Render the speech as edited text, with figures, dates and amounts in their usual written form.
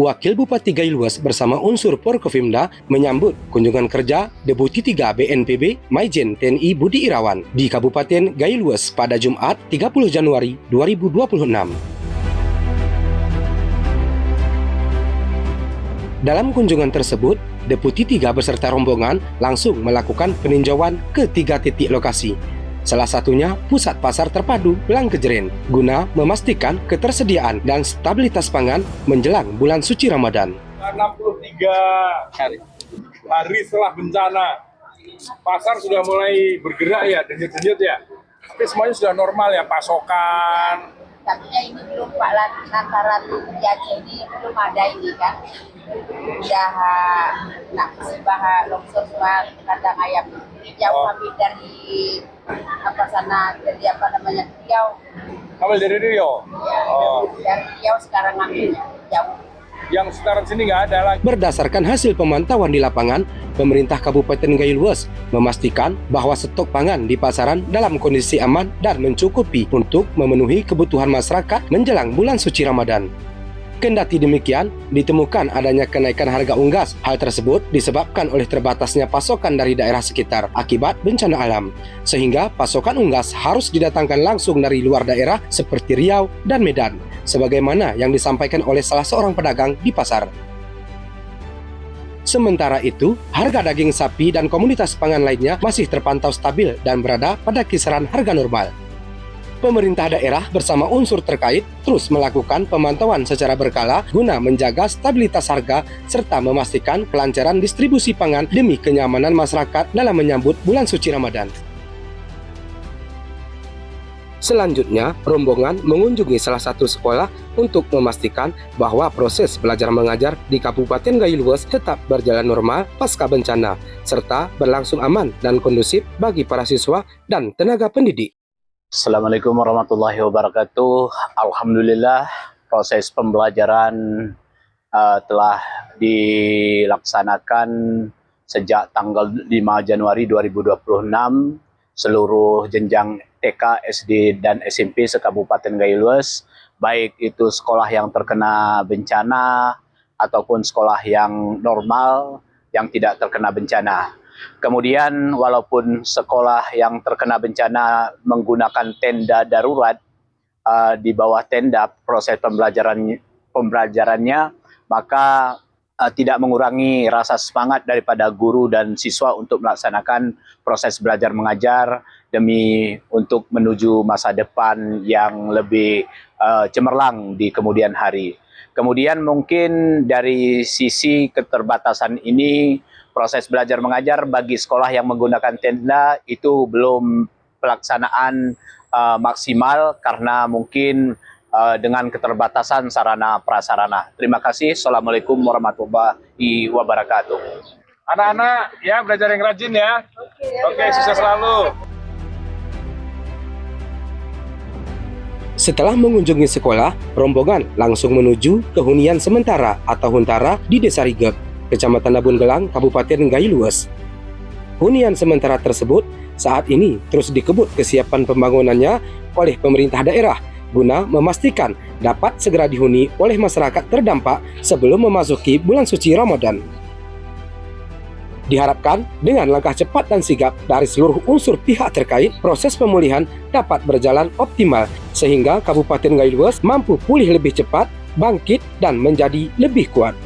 Wakil Bupati Gailues bersama unsur Porkopimda menyambut kunjungan kerja Deputi 3 BNPB Maijen TNI Budi Irawan di Kabupaten Gailues pada Jumat 30 Januari 2026. Dalam kunjungan tersebut, Deputi 3 beserta rombongan langsung melakukan peninjauan ke 3 titik lokasi. Salah satunya Pusat Pasar Terpadu Blangkejeren guna memastikan ketersediaan dan stabilitas pangan menjelang bulan suci Ramadan. 63 hari setelah bencana, pasar sudah mulai bergerak ya, denyut-denyut ya. Tapi semuanya sudah normal ya, pasokan. Tapi ini belum Pak, lantaran di Aceh ini belum ada ini kan. Udah nak sembah longsor semua kandang ayam. Jauh ambil dari sana, dari Riau. Ambil dari Riau? Ya, dari Riau sekarang ambil jauh. Yang sekarang sini nggak ada lagi. Berdasarkan hasil pemantauan di lapangan, pemerintah Kabupaten Gailues memastikan bahwa stok pangan di pasaran dalam kondisi aman dan mencukupi untuk memenuhi kebutuhan masyarakat menjelang bulan suci Ramadan. Kendati demikian, ditemukan adanya kenaikan harga unggas. Hal tersebut disebabkan oleh terbatasnya pasokan dari daerah sekitar akibat bencana alam, sehingga pasokan unggas harus didatangkan langsung dari luar daerah seperti Riau dan Medan, sebagaimana yang disampaikan oleh salah seorang pedagang di pasar. Sementara itu, harga daging sapi dan komoditas pangan lainnya masih terpantau stabil dan berada pada kisaran harga normal. Pemerintah daerah bersama unsur terkait terus melakukan pemantauan secara berkala guna menjaga stabilitas harga serta memastikan kelancaran distribusi pangan demi kenyamanan masyarakat dalam menyambut bulan suci Ramadan. Selanjutnya, rombongan mengunjungi salah satu sekolah untuk memastikan bahwa proses belajar mengajar di Kabupaten Gailues tetap berjalan normal pasca bencana, serta berlangsung aman dan kondusif bagi para siswa dan tenaga pendidik. Assalamualaikum warahmatullahi wabarakatuh. Alhamdulillah, proses pembelajaran telah dilaksanakan sejak tanggal 5 Januari 2026. Seluruh jenjang TK, SD, dan SMP se-Kabupaten Gailues, baik itu sekolah yang terkena bencana ataupun sekolah yang normal yang tidak terkena bencana. Kemudian walaupun sekolah yang terkena bencana menggunakan tenda darurat, di bawah tenda proses pembelajarannya, maka tidak mengurangi rasa semangat daripada guru dan siswa untuk melaksanakan proses belajar mengajar demi untuk menuju masa depan yang lebih cemerlang di kemudian hari. Kemudian mungkin dari sisi keterbatasan ini, proses belajar mengajar bagi sekolah yang menggunakan tenda itu belum pelaksanaan maksimal karena mungkin dengan keterbatasan sarana prasarana. Terima kasih. Assalamualaikum warahmatullahi wabarakatuh. Anak-anak ya belajar yang rajin ya. Oke, sukses selalu. Setelah mengunjungi sekolah, rombongan langsung menuju ke hunian sementara atau huntara di Desa Rigep, Kecamatan Nabun Gelang, Kabupaten Gailues. Hunian sementara tersebut saat ini terus dikebut kesiapan pembangunannya oleh pemerintah daerah guna memastikan dapat segera dihuni oleh masyarakat terdampak sebelum memasuki bulan suci Ramadan. Diharapkan dengan langkah cepat dan sigap dari seluruh unsur pihak terkait, proses pemulihan dapat berjalan optimal sehingga Kabupaten Gailues mampu pulih lebih cepat, bangkit dan menjadi lebih kuat.